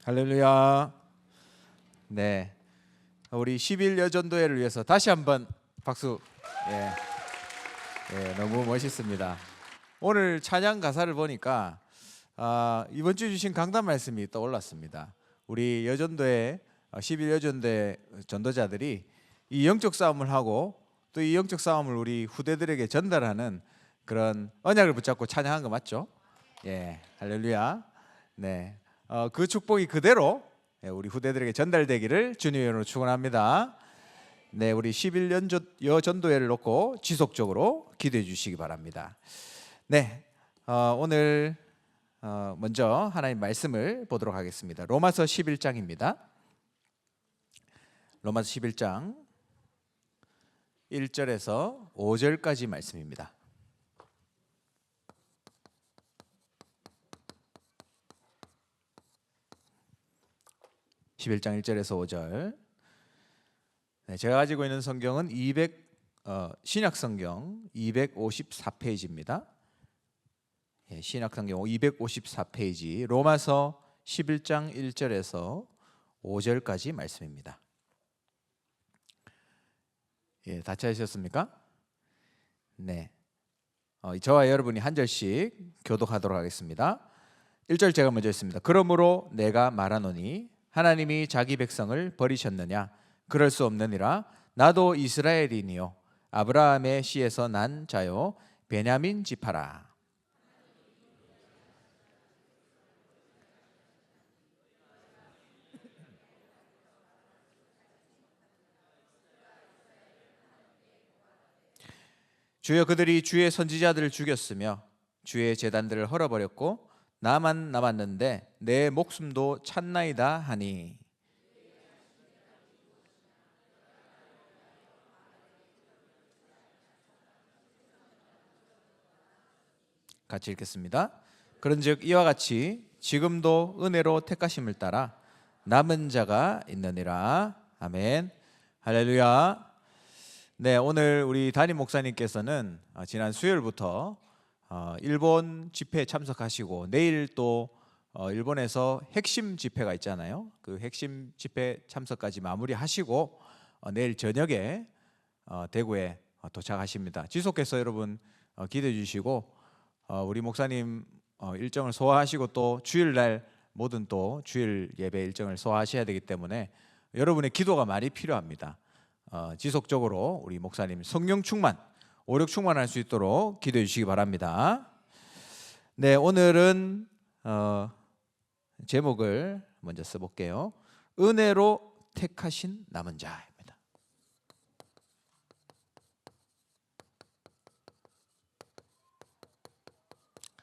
할렐루야. 네, 우리 10일 여전도회를 위해서 다시 한번 박수. 너무 멋있습니다. 오늘 찬양 가사를 보니까 이번 주 주신 강단 말씀이 떠올랐습니다. 우리 여전도회 10일 여전도회 전도자들이 이 영적 싸움을 하고 또 이 영적 싸움을 우리 후대들에게 전달하는 그런 언약을 붙잡고 찬양한 거 맞죠? 할렐루야. 네, 그 축복이 그대로 우리 후대들에게 전달되기를 주님의 이름으로 축원합니다. 네, 우리 11년 여전도회를 놓고 지속적으로 기도해 주시기 바랍니다. 네, 오늘 먼저 하나님 말씀을 보도록 하겠습니다. 로마서 11장입니다. 로마서 11장 1절에서 5절까지 말씀입니다. 11장 1절에서 5절. 네, 제가 가지고 있는 성경은 신약 성경 254페이지입니다. 신약 성경 254페이지 로마서 11장 1절에서 5절까지 말씀입니다. 다 찾으셨습니까? 네, 저와 여러분이 한 절씩 교독하도록 하겠습니다. 1절 제가 먼저 했습니다. 그러므로 내가 말하노니 하나님이 자기 백성을 버리셨느냐? 그럴 수 없느니라. 나도 이스라엘이니요 아브라함의 씨에서 난 자요 베냐민 지파라. 주여, 그들이 주의 선지자들을 죽였으며 주의 제단들을 헐어버렸고 나만 남았는데 내 목숨도 찼나이다 하니. 같이 읽겠습니다. 그런즉 이와 같이 지금도 은혜로 택하심을 따라 남은 자가 있느니라. 아멘. 할렐루야. 네, 오늘 우리 담임 목사님께서는 지난 수요일부터 일본 집회에 참석하시고 내일 또 일본에서 핵심 집회가 있잖아요. 그 핵심 집회 참석까지 마무리하시고 내일 저녁에 대구에 도착하십니다. 지속해서 여러분 기도해 주시고 우리 목사님 일정을 소화하시고 또 주일날 모든 또 주일 예배 일정을 소화하셔야 되기 때문에 여러분의 기도가 많이 필요합니다. 지속적으로 우리 목사님 성령 충만, 오력 충만할 수 있도록 기도해 주시기 바랍니다. 네, 오늘은 제목을 먼저 써볼게요. 은혜로 택하신 남은 자입니다.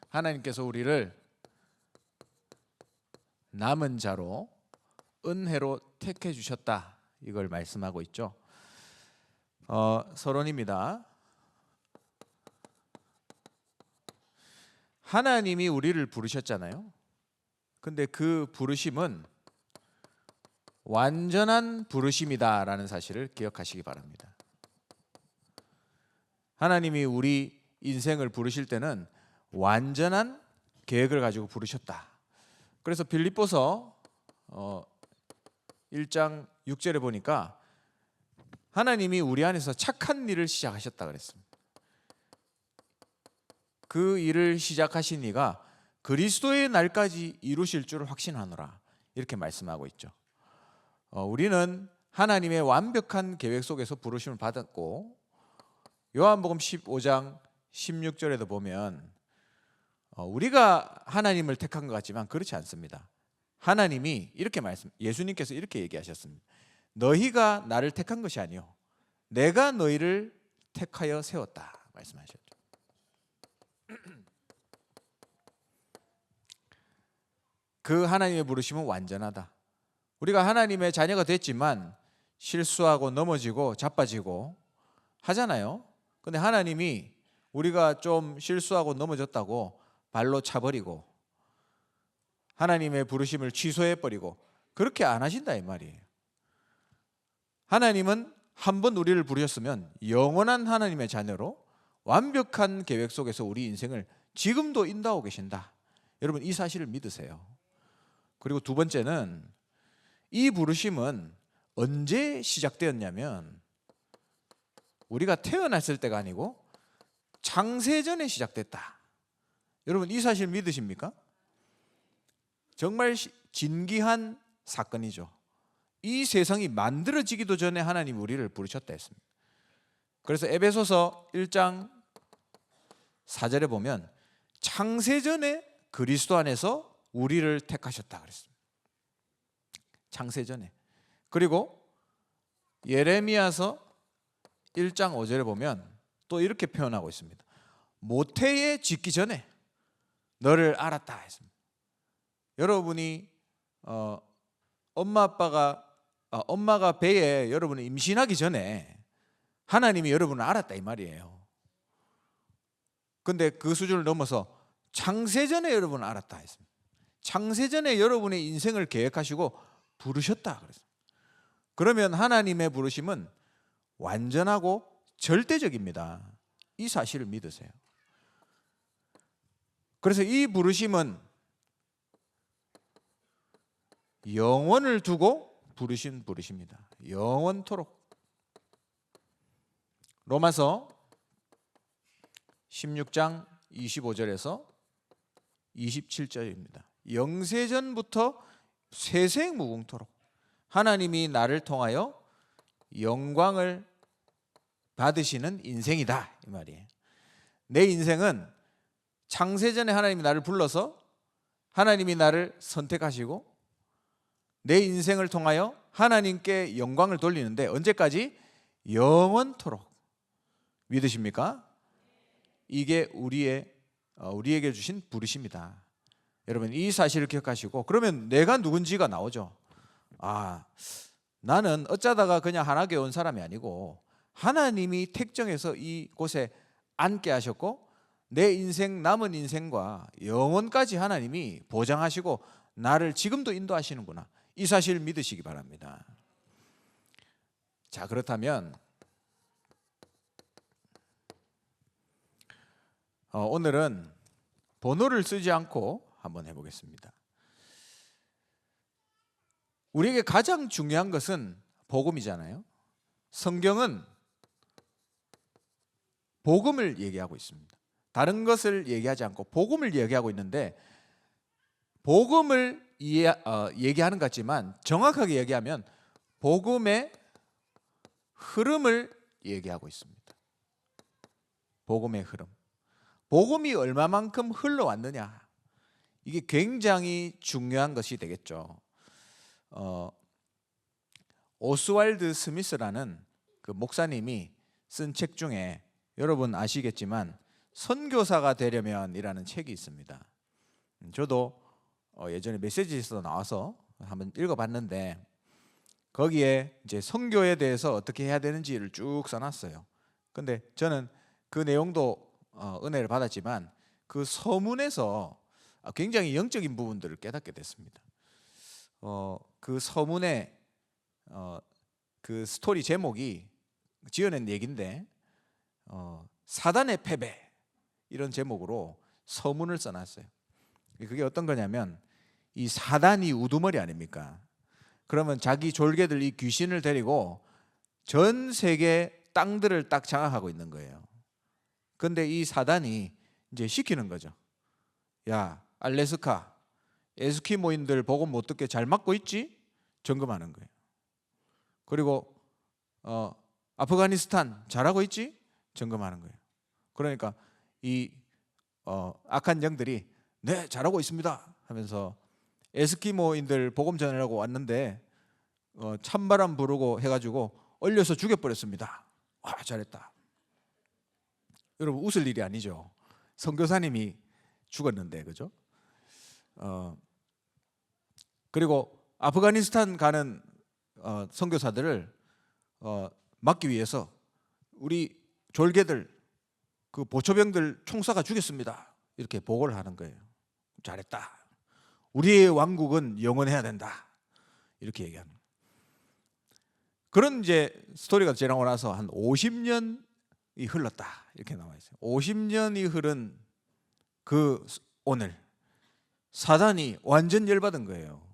하나님께서 우리를 남은 자로 은혜로 택해 주셨다, 이걸 말씀하고 있죠. 서론입니다. 하나님이 우리를 부르셨잖아요. 근데 그 부르심은 완전한 부르심이다라는 사실을 기억하시기 바랍니다. 하나님이 우리 인생을 부르실 때는 완전한 계획을 가지고 부르셨다. 그래서 빌립보서 1장 6절에 보니까 하나님이 우리 안에서 착한 일을 시작하셨다 그랬습니다. 그 일을 시작하신 이가 그리스도의 날까지 이루실 줄 확신하노라, 이렇게 말씀하고 있죠. 우리는 하나님의 완벽한 계획 속에서 부르심을 받았고, 요한복음 15장 16절에도 보면 우리가 하나님을 택한 것 같지만 그렇지 않습니다. 하나님이 이렇게 예수님께서 이렇게 얘기하셨습니다. 너희가 나를 택한 것이 아니요 내가 너희를 택하여 세웠다 말씀하셨죠. 그 하나님의 부르심은 완전하다. 우리가 하나님의 자녀가 됐지만 실수하고 넘어지고 자빠지고 하잖아요. 근데 하나님이 우리가 좀 실수하고 넘어졌다고 발로 차버리고 하나님의 부르심을 취소해버리고 그렇게 안 하신다 이 말이에요. 하나님은 한 번 우리를 부르셨으면 영원한 하나님의 자녀로 완벽한 계획 속에서 우리 인생을 지금도 인도하고 계신다. 여러분, 이 사실을 믿으세요. 그리고 두 번째는 이 부르심은 언제 시작되었냐면 우리가 태어났을 때가 아니고 창세전에 시작됐다. 여러분 이 사실 믿으십니까? 정말 진귀한 사건이죠. 이 세상이 만들어지기도 전에 하나님 우리를 부르셨다 했습니다. 그래서 에베소서 1장 4절에 보면 창세전에 그리스도 안에서 우리를 택하셨다 그랬습니다. 창세전에. 그리고 예레미야서 1장 5절에 보면 또 이렇게 표현하고 있습니다. 모태에 짓기 전에 너를 알았다 했습니다. 여러분이 엄마가 배에 여러분을 임신하기 전에 하나님이 여러분을 알았다 이 말이에요. 근데 그 수준을 넘어서 창세전에 여러분을 알았다 했습니다. 창세전에 여러분의 인생을 계획하시고 부르셨다 그랬습니다. 그러면 하나님의 부르심은 완전하고 절대적입니다. 이 사실을 믿으세요. 그래서 이 부르심은 영원을 두고 부르신 부르심입니다. 영원토록. 로마서 16장 25절에서 27절입니다. 영세전부터 세세무궁토록 하나님이 나를 통하여 영광을 받으시는 인생이다 이 말이에요. 내 인생은 창세전에 하나님이 나를 불러서 하나님이 나를 선택하시고 내 인생을 통하여 하나님께 영광을 돌리는데 언제까지? 영원토록. 믿으십니까? 이게 우리에게 주신 부르심이다. 여러분 이 사실을 기억하시고 그러면 내가 누군지가 나오죠. 나는 어쩌다가 그냥 하나교회 온 사람이 아니고 하나님이 택정해서 이곳에 앉게 하셨고 내 인생 남은 인생과 영원까지 하나님이 보장하시고 나를 지금도 인도하시는구나. 이 사실을 믿으시기 바랍니다. 자, 그렇다면 오늘은 번호를 쓰지 않고 한번 해보겠습니다. 우리에게 가장 중요한 것은 복음이잖아요. 성경은 복음을 얘기하고 있습니다. 다른 것을 얘기하지 않고 복음을 얘기하고 있는데 복음을 얘기하는 것 같지만 정확하게 얘기하면 복음의 흐름을 얘기하고 있습니다. 복음의 흐름. 복음이 얼마만큼 흘러왔느냐. 이게 굉장히 중요한 것이 되겠죠. 오스왈드 스미스라는 그 목사님이 쓴 책 중에 여러분 아시겠지만 선교사가 되려면이라는 책이 있습니다. 저도 예전에 메시지에서 나와서 한번 읽어봤는데 거기에 이제 선교에 대해서 어떻게 해야 되는지를 쭉 써놨어요. 근데 저는 그 내용도 은혜를 받았지만 그 서문에서 굉장히 영적인 부분들을 깨닫게 됐습니다. 그 서문의 그 스토리 제목이 지어낸 얘기인데 사단의 패배 이런 제목으로 서문을 써놨어요. 그게 어떤 거냐면 이 사단이 우두머리 아닙니까? 그러면 자기 졸개들 이 귀신을 데리고 전 세계 땅들을 딱 장악하고 있는 거예요. 근데 이 사단이 이제 시키는 거죠. 야, 알래스카 에스키모인들 복음 못 듣게 잘 막고 있지? 점검하는 거예요. 그리고 아프가니스탄 잘하고 있지? 점검하는 거예요. 그러니까 이 악한 영들이 네 잘하고 있습니다 하면서 에스키모인들 복음 전하려고 왔는데 찬바람 부르고 해가지고 얼려서 죽여버렸습니다. 와 잘했다. 여러분 웃을 일이 아니죠. 선교사님이 죽었는데 그죠? 그리고 아프가니스탄 가는 선교사들을 막기 위해서 우리 졸개들 그 보초병들 총사가 죽였습니다. 이렇게 보고를 하는 거예요. 잘했다. 우리의 왕국은 영원해야 된다. 이렇게 얘기하는 거예요. 그런 이제 스토리가 지나고 나서 한 50년이 흘렀다. 이렇게 나와 있어요. 50년이 흐른 그 오늘 사단이 완전 열받은 거예요.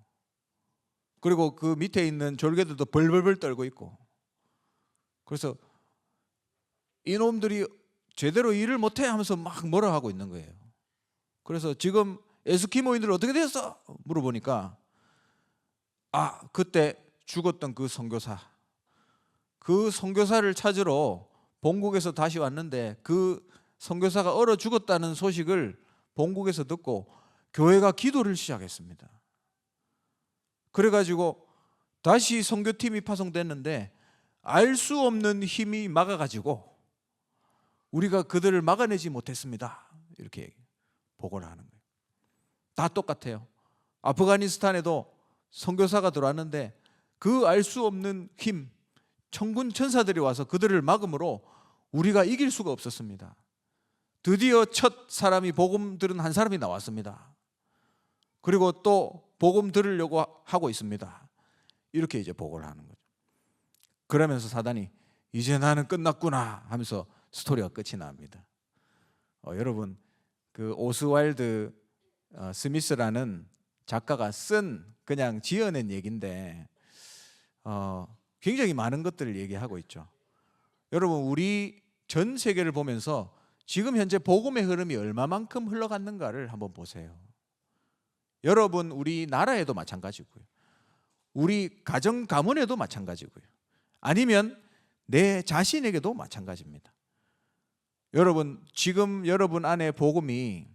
그리고 그 밑에 있는 졸개들도 벌벌벌 떨고 있고. 그래서 이놈들이 제대로 일을 못해 하면서 막 뭐라 하고 있는 거예요. 그래서 지금 에스키모인들 어떻게 됐어? 물어보니까 그때 죽었던 그 선교사를 찾으러 본국에서 다시 왔는데 그 선교사가 얼어 죽었다는 소식을 본국에서 듣고 교회가 기도를 시작했습니다. 그래가지고 다시 선교팀이 파송됐는데 알 수 없는 힘이 막아가지고 우리가 그들을 막아내지 못했습니다. 이렇게 보고를 하는 거예요. 다 똑같아요. 아프가니스탄에도 선교사가 들어왔는데 그 알 수 없는 힘, 천군 천사들이 와서 그들을 막음으로 우리가 이길 수가 없었습니다. 드디어 첫 사람이 복음 들은 한 사람이 나왔습니다. 그리고 또 복음 들으려고 하고 있습니다. 이렇게 이제 보고를 하는 거죠. 그러면서 사단이 이제 나는 끝났구나 하면서 스토리가 끝이 납니다. 여러분, 그 오스왈드 스미스라는 작가가 쓴 그냥 지어낸 얘기인데 굉장히 많은 것들을 얘기하고 있죠. 여러분, 우리 전 세계를 보면서 지금 현재 복음의 흐름이 얼마만큼 흘러갔는가를 한번 보세요. 여러분, 우리나라에도 마찬가지고요. 우리 가정 가문에도 마찬가지고요. 아니면 내 자신에게도 마찬가지입니다. 여러분, 지금 여러분 안에 복음이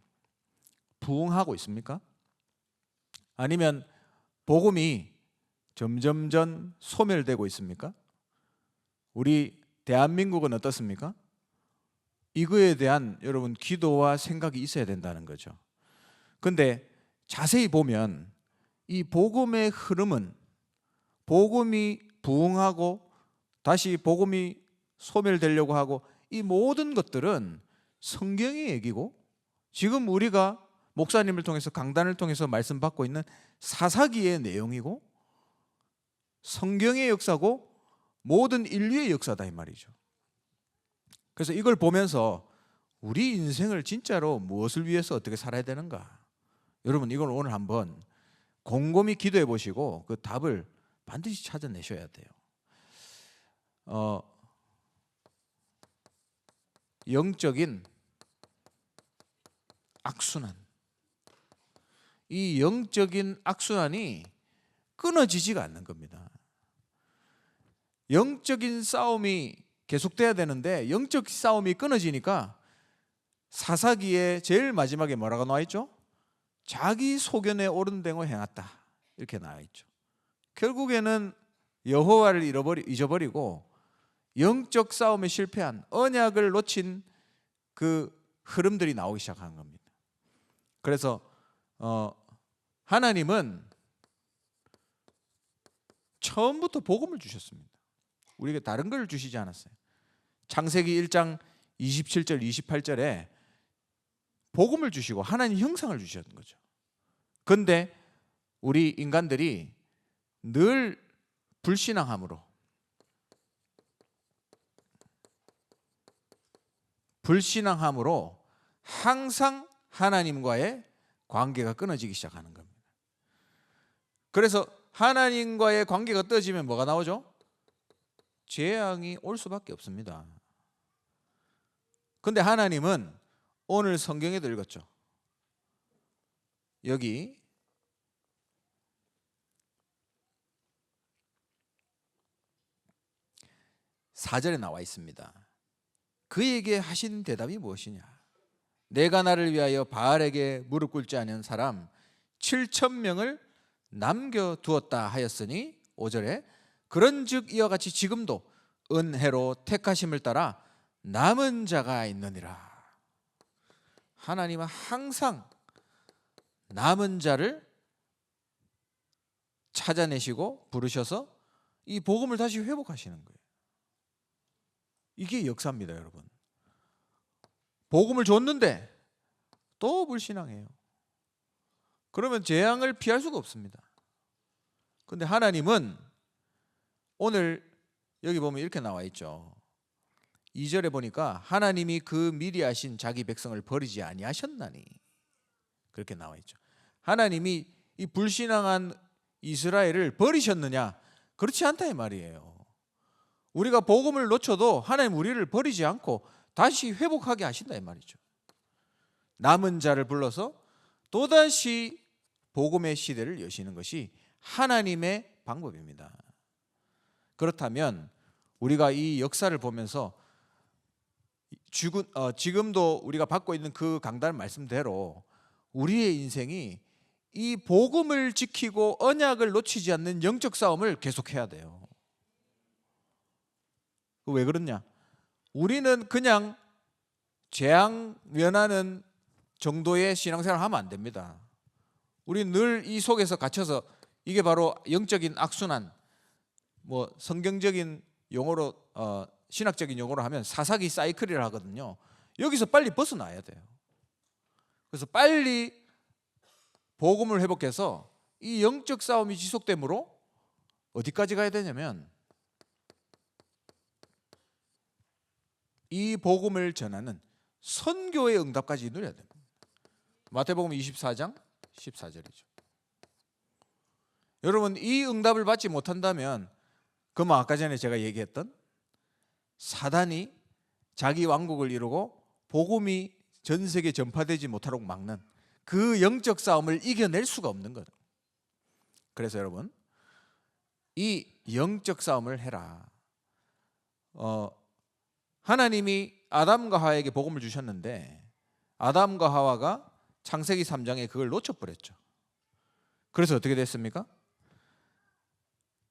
부흥하고 있습니까? 아니면 복음이 점점점 소멸되고 있습니까? 우리 대한민국은 어떻습니까? 이거에 대한 여러분 기도와 생각이 있어야 된다는 거죠. 근데 자세히 보면 이 복음의 흐름은 복음이 부흥하고 다시 복음이 소멸되려고 하고 이 모든 것들은 성경의 얘기고 지금 우리가 목사님을 통해서 강단을 통해서 말씀 받고 있는 사사기의 내용이고 성경의 역사고 모든 인류의 역사다 이 말이죠. 그래서 이걸 보면서 우리 인생을 진짜로 무엇을 위해서 어떻게 살아야 되는가? 여러분, 이걸 오늘 한번 곰곰이 기도해 보시고 그 답을 반드시 찾아내셔야 돼요. 영적인 악순환. 이 영적인 악순환이 끊어지지가 않는 겁니다. 영적인 싸움이 계속돼야 되는데 영적 싸움이 끊어지니까 사사기의 제일 마지막에 뭐라고 나와 있죠? 자기 소견에 옳은 대로 행했다 이렇게 나와 있죠. 결국에는 여호와를 잊어버리고 영적 싸움에 실패한 언약을 놓친 그 흐름들이 나오기 시작한 겁니다. 그래서 하나님은 처음부터 복음을 주셨습니다. 우리에게 다른 걸 주시지 않았어요. 창세기 1장 27절 28절에 복음을 주시고 하나님 형상을 주셨던 거죠. 그런데 우리 인간들이 늘 불신앙함으로 항상 하나님과의 관계가 끊어지기 시작하는 겁니다. 그래서 하나님과의 관계가 떨어지면 뭐가 나오죠? 재앙이 올 수밖에 없습니다. 그런데 하나님은 오늘 성경에도 읽었죠. 여기 4절에 나와 있습니다. 그에게 하신 대답이 무엇이냐? 내가 나를 위하여 바알에게 무릎 꿇지 않은 사람 7,000명을 남겨두었다 하였으니 5절에 그런즉 이와 같이 지금도 은혜로 택하심을 따라 남은 자가 있느니라. 하나님은 항상 남은 자를 찾아내시고 부르셔서 이 복음을 다시 회복하시는 거예요. 이게 역사입니다, 여러분. 복음을 줬는데 또 불신앙해요. 그러면 재앙을 피할 수가 없습니다. 그런데 하나님은 오늘 여기 보면 이렇게 나와 있죠. 2절에 보니까 하나님이 그 미리 하신 자기 백성을 버리지 아니하셨나니 그렇게 나와 있죠. 하나님이 이 불신앙한 이스라엘을 버리셨느냐? 그렇지 않다 이 말이에요. 우리가 복음을 놓쳐도 하나님 우리를 버리지 않고 다시 회복하게 하신다 이 말이죠. 남은 자를 불러서 또다시 복음의 시대를 여시는 것이 하나님의 방법입니다. 그렇다면 우리가 이 역사를 보면서 지금도 우리가 받고 있는 그 강단 말씀대로 우리의 인생이 이 복음을 지키고 언약을 놓치지 않는 영적 싸움을 계속해야 돼요. 왜 그러냐? 우리는 그냥 재앙 면하는 정도의 신앙생활을 하면 안 됩니다. 우리는 늘 이 속에서 갇혀서, 이게 바로 영적인 악순환, 뭐 성경적인 용어로 신학적인 용어로 하면 사사기 사이클이라 하거든요. 여기서 빨리 벗어나야 돼요. 그래서 빨리 복음을 회복해서 이 영적 싸움이 지속되므로 어디까지 가야 되냐면 이 복음을 전하는 선교의 응답까지 누려야 됩니다. 마태복음 24장 14절이죠. 여러분, 이 응답을 받지 못한다면 그럼 아까 전에 제가 얘기했던 사단이 자기 왕국을 이루고 복음이 전 세계에 전파되지 못하도록 막는 그 영적 싸움을 이겨낼 수가 없는 거예요. 그래서 여러분, 이 영적 싸움을 해라. 하나님이 아담과 하와에게 복음을 주셨는데 아담과 하와가 창세기 3장에 그걸 놓쳐버렸죠. 그래서 어떻게 됐습니까?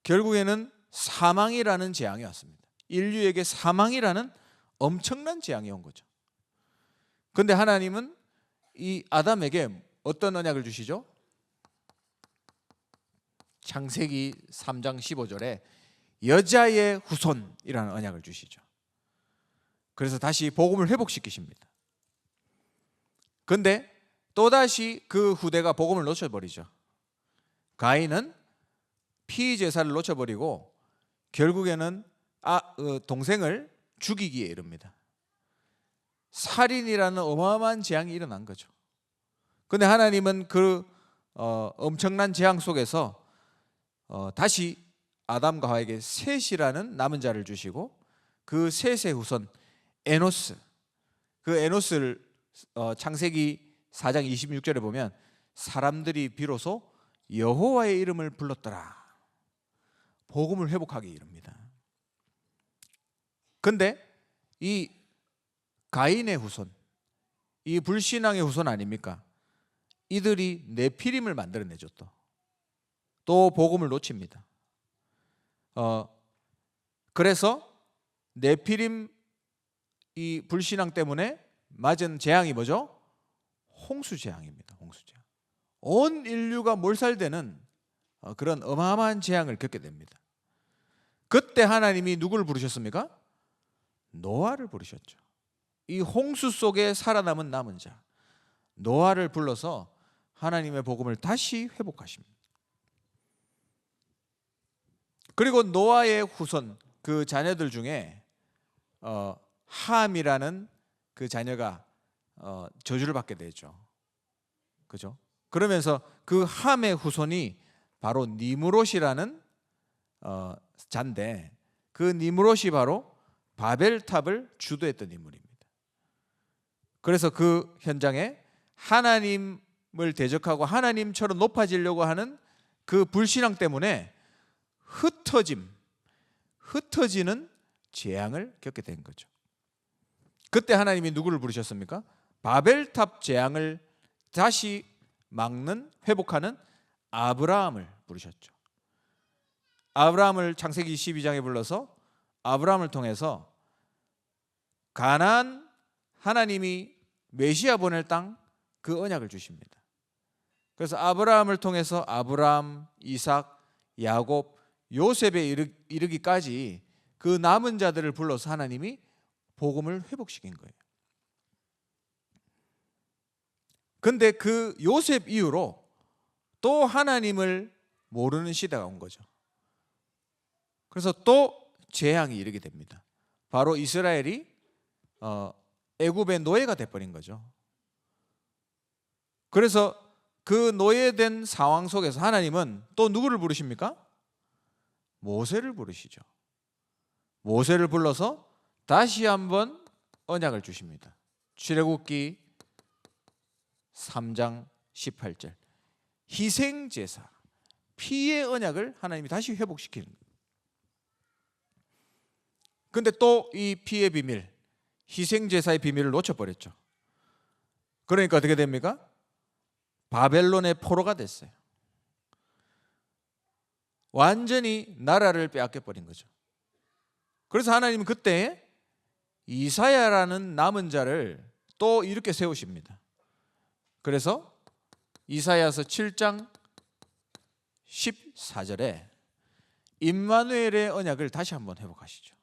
결국에는 사망이라는 재앙이 왔습니다. 인류에게 사망이라는 엄청난 재앙이 온 거죠. 그런데 하나님은 이 아담에게 어떤 언약을 주시죠? 창세기 3장 15절에 여자의 후손이라는 언약을 주시죠. 그래서 다시 복음을 회복시키십니다. 그런데 또다시 그 후대가 복음을 놓쳐버리죠. 가인은 피제사를 놓쳐버리고 결국에는 동생을 죽이기에 이릅니다. 살인이라는 어마어마한 재앙이 일어난 거죠. 그런데 하나님은 그 엄청난 재앙 속에서 다시 아담과 하와에게 셋이라는 남은 자를 주시고 그 셋의 후손 에노스, 그 에노스를 창세기 4장 26절에 보면 사람들이 비로소 여호와의 이름을 불렀더라. 복음을 회복하게 이릅니다. 그런데 이 가인의 후손, 이 불신앙의 후손 아닙니까? 이들이 네피림을 만들어내죠. 또 복음을 놓칩니다. 그래서 네피림 이 불신앙 때문에 맞은 재앙이 뭐죠? 홍수 재앙입니다. 홍수 재앙. 온 인류가 몰살되는 그런 어마어마한 재앙을 겪게 됩니다. 그때 하나님이 누구를 부르셨습니까? 노아를 부르셨죠. 이 홍수 속에 살아남은 남은 자 노아를 불러서 하나님의 복음을 다시 회복하십니다. 그리고 노아의 후손, 그 자녀들 중에 함이라는 그 자녀가 저주를 받게 되죠. 그죠? 그러면서 그 함의 후손이 바로 니므롯이라는 자인데, 그 니므롯이 바로 바벨탑을 주도했던 인물입니다. 그래서 그 현장에 하나님을 대적하고 하나님처럼 높아지려고 하는 그 불신앙 때문에 흩어지는 재앙을 겪게 된 거죠. 그때 하나님이 누구를 부르셨습니까? 바벨탑 재앙을 다시 막는, 회복하는 아브라함을 부르셨죠. 아브라함을 창세기 12장에 불러서 아브라함을 통해서 가나안, 하나님이 메시아 보낼 땅, 그 언약을 주십니다. 그래서 아브라함을 통해서 아브라함, 이삭, 야곱, 요셉에 이르기까지 그 남은 자들을 불러서 하나님이 복음을 회복시킨 거예요. 그런데 그 요셉 이후로 또 하나님을 모르는 시대가 온 거죠. 그래서 또 재앙이 이르게 됩니다. 바로 이스라엘이 애굽의 노예가 돼버린 거죠. 그래서 그 노예된 상황 속에서 하나님은 또 누구를 부르십니까? 모세를 부르시죠. 모세를 불러서 다시 한번 언약을 주십니다. 출애굽기 3장 18절. 희생제사, 피의 언약을 하나님이 다시 회복시키는 거예요. 근데 또 이 피의 비밀, 희생제사의 비밀을 놓쳐버렸죠. 그러니까 어떻게 됩니까? 바벨론의 포로가 됐어요. 완전히 나라를 빼앗겨버린 거죠. 그래서 하나님은 그때 이사야라는 남은 자를 또 이렇게 세우십니다. 그래서 이사야서 7장 14절에 임마누엘의 언약을 다시 한번 회복하시죠.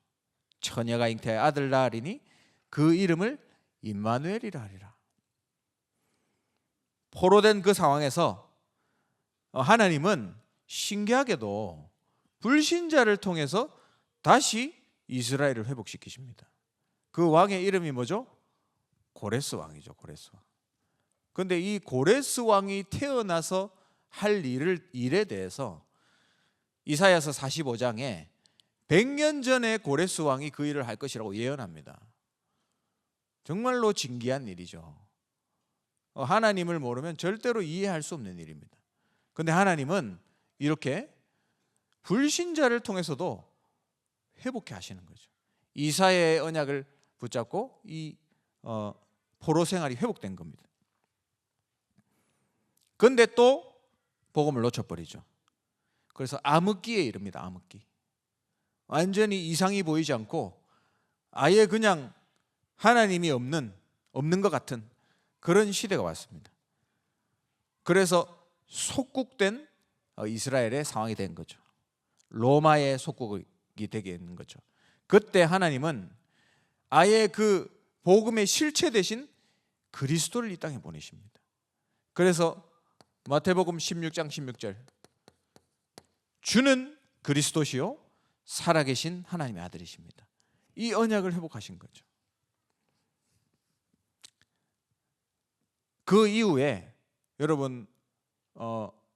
처녀가 잉태하여 아들 낳으리니 그 이름을 임마누엘이라 하리라. 포로된 그 상황에서 하나님은 신기하게도 불신자를 통해서 다시 이스라엘을 회복시키십니다. 그 왕의 이름이 뭐죠? 고레스 왕이죠. 고레스 왕. 그런데 이 고레스 왕이 태어나서 할 일에 대해서 이사야서 45장에 100년 전에 고레스 왕이 그 일을 할 것이라고 예언합니다. 정말로 진기한 일이죠. 하나님을 모르면 절대로 이해할 수 없는 일입니다. 그런데 하나님은 이렇게 불신자를 통해서도 회복해 하시는 거죠. 이사야의 언약을 붙잡고 이 포로 생활이 회복된 겁니다. 그런데 또 복음을 놓쳐버리죠. 그래서 암흑기에 이릅니다. 암흑기. 완전히 이상이 보이지 않고 아예 그냥 하나님이 없는 것 같은 그런 시대가 왔습니다. 그래서 속국된 이스라엘의 상황이 된 거죠. 로마의 속국이 되게 있는 거죠. 그때 하나님은 아예 그 복음의 실체 대신 그리스도를 이 땅에 보내십니다. 그래서 마태복음 16장 16절, 주는 그리스도시요 살아계신 하나님의 아들이십니다. 이 언약을 회복하신 거죠. 그 이후에 여러분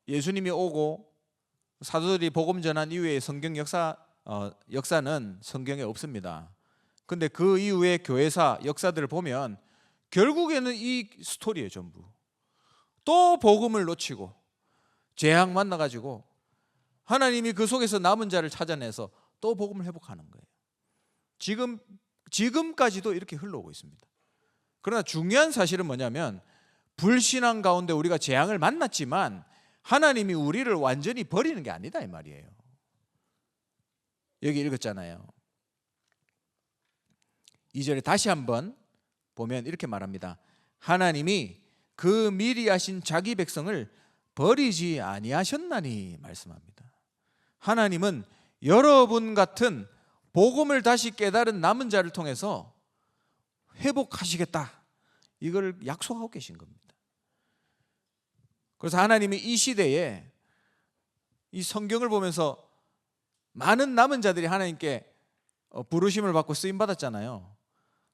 예수님이 오고 사도들이 복음 전한 이후에 성경 역사는 성경에 없습니다. 근데 그 이후에 교회사 역사들을 보면 결국에는 이 스토리예요. 전부 또 복음을 놓치고 재앙 만나가지고 하나님이 그 속에서 남은 자를 찾아내서 또 복음을 회복하는 거예요. 지금까지도 이렇게 흘러오고 있습니다. 그러나 중요한 사실은 뭐냐면 불신앙 가운데 우리가 재앙을 만났지만 하나님이 우리를 완전히 버리는 게 아니다 이 말이에요. 여기 읽었잖아요. 2절에 다시 한번 보면 이렇게 말합니다. 하나님이 그 미리 하신 자기 백성을 버리지 아니하셨나니 말씀합니다. 하나님은 여러분 같은 복음을 다시 깨달은 남은 자를 통해서 회복하시겠다, 이걸 약속하고 계신 겁니다. 그래서 하나님이 이 시대에 이 성경을 보면서 많은 남은 자들이 하나님께 부르심을 받고 쓰임 받았잖아요.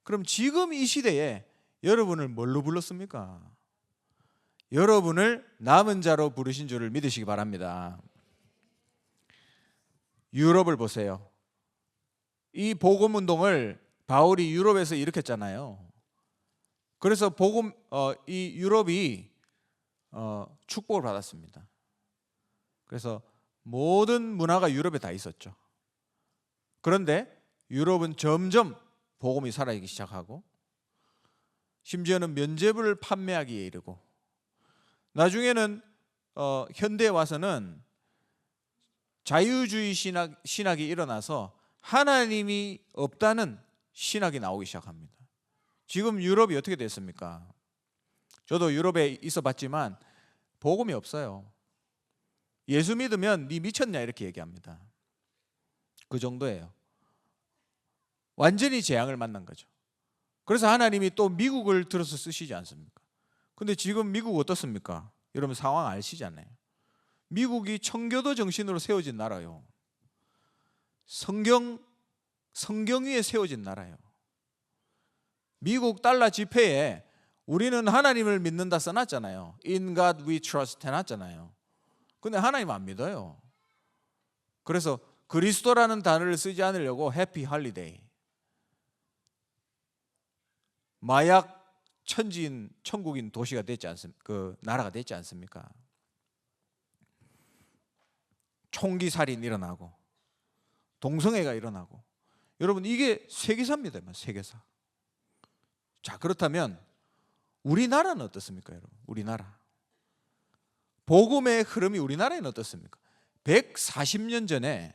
그럼 지금 이 시대에 여러분을 뭘로 불렀습니까? 여러분을 남은 자로 부르신 줄을 믿으시기 바랍니다. 유럽을 보세요. 이 복음 운동을 바울이 유럽에서 일으켰잖아요. 그래서 이 유럽이 축복을 받았습니다. 그래서 모든 문화가 유럽에 다 있었죠. 그런데 유럽은 점점 복음이 사라지기 시작하고 심지어는 면죄부를 판매하기에 이르고 나중에는 현대에 와서는 자유주의 신학이 일어나서 하나님이 없다는 신학이 나오기 시작합니다. 지금 유럽이 어떻게 됐습니까? 저도 유럽에 있어 봤지만 복음이 없어요. 예수 믿으면 네 미쳤냐 이렇게 얘기합니다. 그 정도예요. 완전히 재앙을 만난 거죠. 그래서 하나님이 또 미국을 들어서 쓰시지 않습니까? 근데 지금 미국 어떻습니까? 여러분 상황 아시잖아요. 미국이 청교도 정신으로 세워진 나라요. 성경 위에 세워진 나라요. 미국 달러 지폐에 우리는 하나님을 믿는다 써놨잖아요. In God we trust 해놨잖아요. 근데 하나님 안 믿어요. 그래서 그리스도라는 단어를 쓰지 않으려고 해피 할리데이, 마약 천지인 천국인 도시가 됐지 않습니까? 그 나라가 됐지 않습니까? 총기 살인 일어나고 동성애가 일어나고, 여러분 이게 세계사입니다. 세계사. 자, 그렇다면 우리나라는 어떻습니까, 여러분? 우리나라 복음의 흐름이 우리나라에는 어떻습니까? 140년 전에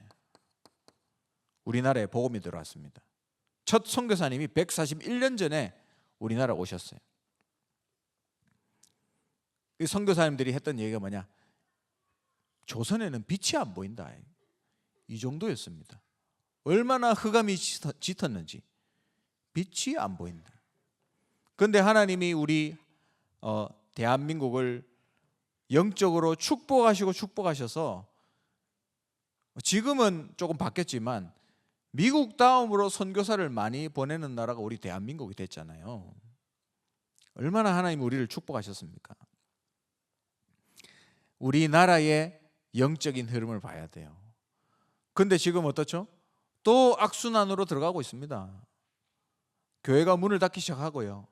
우리나라에 복음이 들어왔습니다. 첫 선교사님이 141년 전에 우리나라 오셨어요. 이 선교사님들이 했던 얘기가 뭐냐? 조선에는 빛이 안 보인다, 이 정도였습니다. 얼마나 흑암이 짙었는지 빛이 안 보인다. 그런데 하나님이 우리 대한민국을 영적으로 축복하셔서 지금은 조금 바뀌었지만 미국 다음으로 선교사를 많이 보내는 나라가 우리 대한민국이 됐잖아요. 얼마나 하나님이 우리를 축복하셨습니까? 우리나라의 영적인 흐름을 봐야 돼요. 근데 지금 어떻죠? 또 악순환으로 들어가고 있습니다. 교회가 문을 닫기 시작하고요.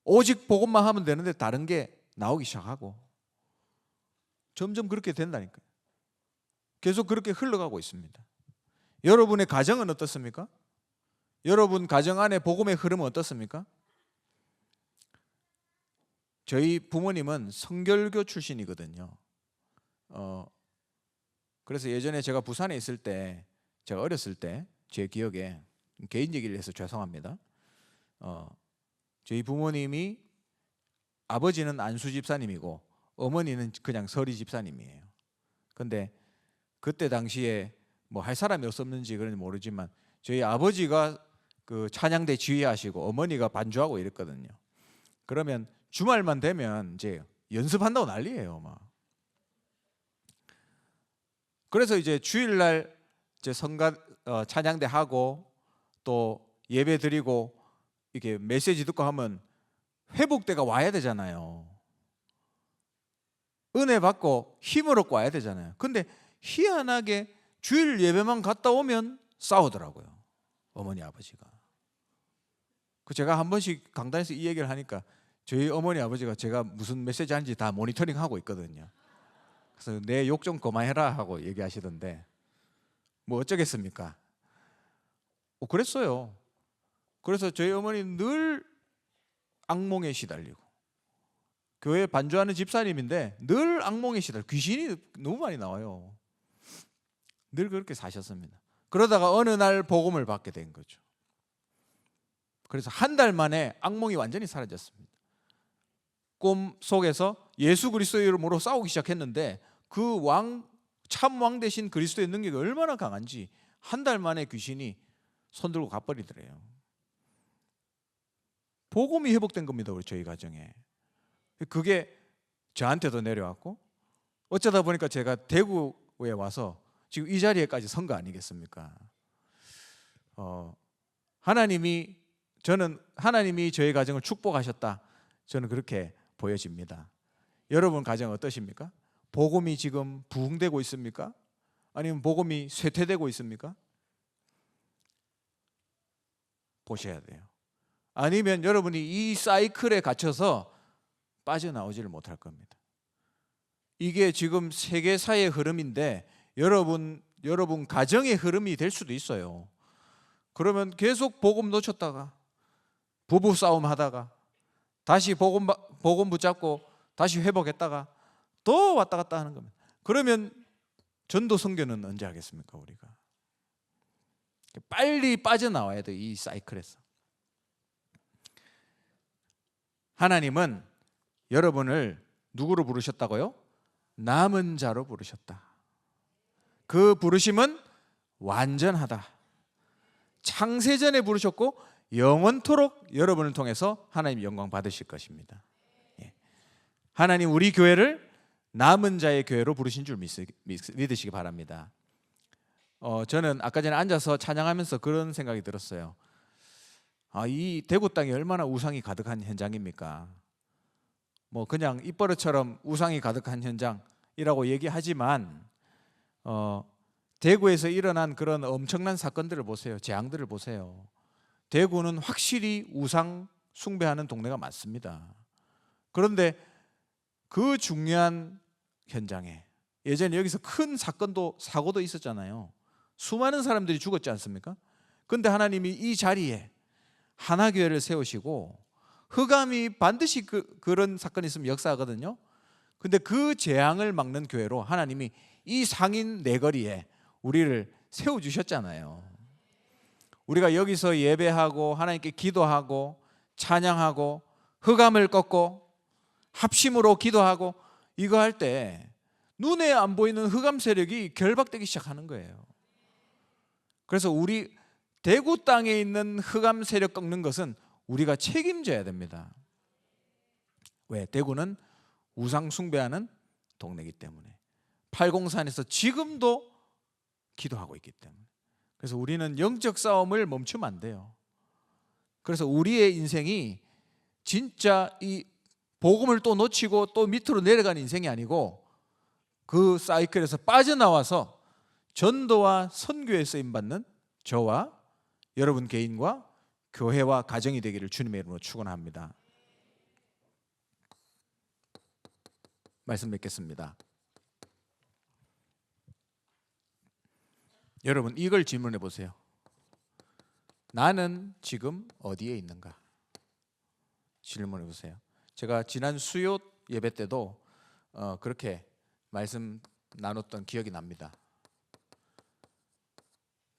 오직 복음만 하면 되는데 다른 게 나오기 시작하고, 점점 그렇게 된다니까요. 계속 그렇게 흘러가고 있습니다. 여러분의 가정은 어떻습니까? 여러분 가정 안에 복음의 흐름은 어떻습니까? 저희 부모님은 성결교 출신이거든요. 그래서 예전에 제가 부산에 있을 때, 제가 어렸을 때 제 기억에, 개인 얘기를 해서 죄송합니다. 저희 부모님이, 아버지는 안수 집사님이고 어머니는 그냥 서리 집사님이에요. 근데 그때 당시에 뭐 할 사람이 없었는지 그런지 모르지만 저희 아버지가 그 찬양대 지휘하시고 어머니가 반주하고 이랬거든요. 그러면 주말만 되면 이제 연습한다고 난리예요, 막. 그래서 이제 주일날 이제 찬양대 하고 또 예배 드리고 이렇게 메시지 듣고 하면 회복대가 와야 되잖아요. 은혜 받고 힘을 얻고 와야 되잖아요. 근데 희한하게 주일 예배만 갔다 오면 싸우더라고요, 어머니 아버지가. 제가 한 번씩 강단에서 이 얘기를 하니까 저희 어머니 아버지가 제가 무슨 메시지 하는지 다 모니터링 하고 있거든요. 그래서 내 욕 좀 그만해라 하고 얘기하시던데, 뭐 어쩌겠습니까? 그랬어요. 그래서 저희 어머니는 늘 악몽에 시달리고, 교회 반주하는 집사님인데 늘 악몽에 시달리고 귀신이 너무 많이 나와요. 늘 그렇게 사셨습니다. 그러다가 어느 날 복음을 받게 된 거죠. 그래서 한 달 만에 악몽이 완전히 사라졌습니다. 꿈 속에서 예수 그리스도의 이름으로 싸우기 시작했는데 그 참왕 대신 그리스도의 능력이 얼마나 강한지 한 달 만에 귀신이 손들고 가버리더래요. 복음이 회복된 겁니다, 우리 저희 가정에. 그게 저한테도 내려왔고, 어쩌다 보니까 제가 대구에 와서 지금 이 자리에까지 선 거 아니겠습니까? 하나님이 저희 가정을 축복하셨다, 저는 그렇게 보여집니다. 여러분 가정 어떠십니까? 복음이 지금 부흥되고 있습니까? 아니면 복음이 쇠퇴되고 있습니까? 보셔야 돼요. 아니면 여러분이 이 사이클에 갇혀서 빠져나오지를 못할 겁니다. 이게 지금 세계사의 흐름인데 여러분 가정의 흐름이 될 수도 있어요. 그러면 계속 복음 놓쳤다가 부부 싸움 하다가 다시 복음 붙잡고 다시 회복했다가 또 왔다 갔다 하는 겁니다. 그러면 전도 선교는 언제 하겠습니까, 우리가? 빨리 빠져나와야 돼, 이 사이클에서. 하나님은 여러분을 누구로 부르셨다고요? 남은 자로 부르셨다. 그 부르심은 완전하다. 창세전에 부르셨고 영원토록 여러분을 통해서 하나님 영광 받으실 것입니다. 하나님 우리 교회를 남은 자의 교회로 부르신 줄 믿으시기 바랍니다. 저는 아까 전에 앉아서 찬양하면서 그런 생각이 들었어요. 이 대구 땅이 얼마나 우상이 가득한 현장입니까? 뭐 그냥 입버릇처럼 우상이 가득한 현장이라고 얘기하지만 대구에서 일어난 그런 엄청난 사건들을 보세요. 재앙들을 보세요. 대구는 확실히 우상 숭배하는 동네가 많습니다. 그런데 그 중요한 현장에 예전에 여기서 큰 사고도 있었잖아요. 수많은 사람들이 죽었지 않습니까? 그런데 하나님이 이 자리에 하나교회를 세우시고, 흑암이 반드시 그런 사건이 있으면 역사하거든요. 근데 그 재앙을 막는 교회로 하나님이 이 상인 내거리에 우리를 세워주셨잖아요. 우리가 여기서 예배하고 하나님께 기도하고 찬양하고 흑암을 꺾고 합심으로 기도하고 이거 할 때 눈에 안 보이는 흑암 세력이 결박되기 시작하는 거예요. 그래서 우리 대구 땅에 있는 흑암 세력 꺾는 것은 우리가 책임져야 됩니다. 왜? 대구는 우상 숭배하는 동네이기 때문에, 팔공산에서 지금도 기도하고 있기 때문에. 그래서 우리는 영적 싸움을 멈추면 안 돼요. 그래서 우리의 인생이 진짜 이 복음을 또 놓치고 또 밑으로 내려가는 인생이 아니고 그 사이클에서 빠져나와서 전도와 선교에 쓰임받는 저와 여러분 개인과 교회와 가정이 되기를 주님의 이름으로 축원합니다. 말씀 맺겠습니다. 여러분 이걸 질문해 보세요. 나는 지금 어디에 있는가? 질문해 보세요. 제가 지난 수요 예배 때도 그렇게 말씀 나눴던 기억이 납니다.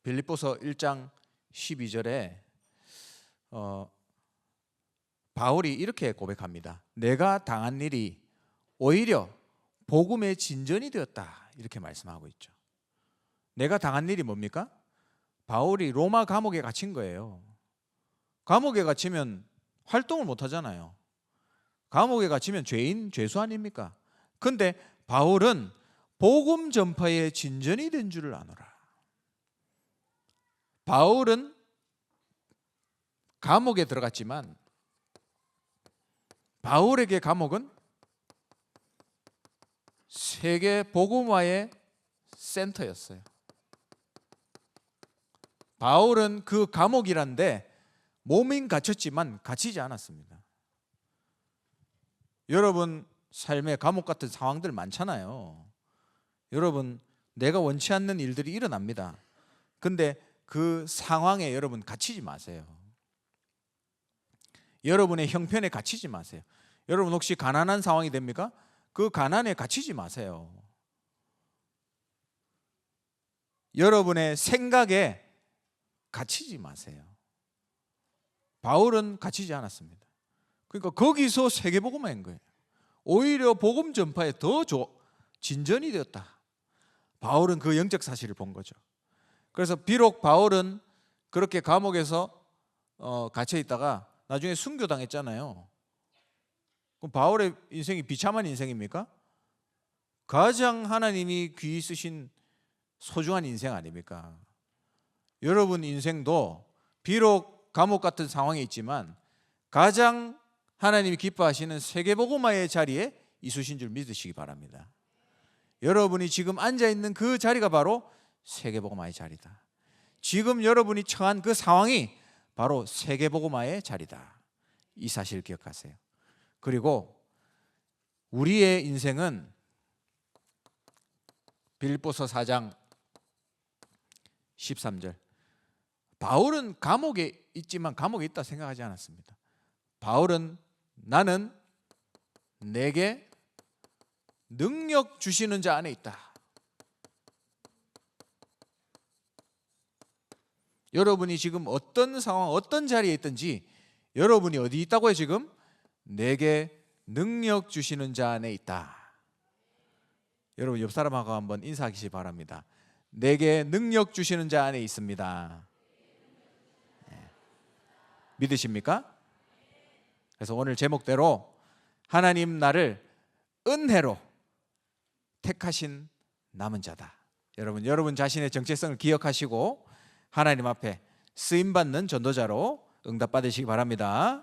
빌립보서 1장 12절에 바울이 이렇게 고백합니다. 내가 당한 일이 오히려 복음의 진전이 되었다, 이렇게 말씀하고 있죠. 내가 당한 일이 뭡니까? 바울이 로마 감옥에 갇힌 거예요. 감옥에 갇히면 활동을 못 하잖아요. 감옥에 갇히면 죄수 아닙니까? 근데 바울은 복음 전파의 진전이 된 줄을 아노라. 바울은 감옥에 들어갔지만 바울에게 감옥은 세계 복음화의 센터였어요. 바울은 그 감옥이란데 몸인 갇혔지만 갇히지 않았습니다. 여러분 삶에 감옥 같은 상황들 많잖아요. 여러분 내가 원치 않는 일들이 일어납니다. 근데 그 상황에 여러분 갇히지 마세요. 여러분의 형편에 갇히지 마세요. 여러분 혹시 가난한 상황이 됩니까? 그 가난에 갇히지 마세요. 여러분의 생각에 갇히지 마세요. 바울은 갇히지 않았습니다. 그러니까 거기서 세계복음화인 거예요. 오히려 복음 전파에 더 진전이 되었다. 바울은 그 영적 사실을 본 거죠. 그래서 비록 바울은 그렇게 감옥에서 갇혀 있다가 나중에 순교당했잖아요. 그럼 바울의 인생이 비참한 인생입니까? 가장 하나님이 귀히 쓰신 소중한 인생 아닙니까? 여러분 인생도 비록 감옥 같은 상황에 있지만 가장 하나님이 기뻐하시는 세계복음화의 자리에 있으신 줄 믿으시기 바랍니다. 여러분이 지금 앉아있는 그 자리가 바로 세계복음화의 자리다. 지금 여러분이 처한 그 상황이 바로 세계복음화의 자리다. 이 사실을 기억하세요. 그리고 우리의 인생은 빌립보서 4장 13절, 바울은 감옥에 있지만 감옥에 있다 생각하지 않았습니다. 바울은 나는 내게 능력 주시는 자 안에 있다. 여러분이 지금 어떤 상황, 어떤 자리에 있든지 여러분이 어디 있다고요? 지금 내게 능력 주시는 자 안에 있다. 여러분 옆 사람하고 한번 인사하시기 바랍니다. 내게 능력 주시는 자 안에 있습니다. 네. 믿으십니까? 그래서 오늘 제목대로 하나님 나를 은혜로 택하신 남은 자다. 여러분 자신의 정체성을 기억하시고 하나님 앞에 쓰임받는 전도자로 응답 받으시기 바랍니다.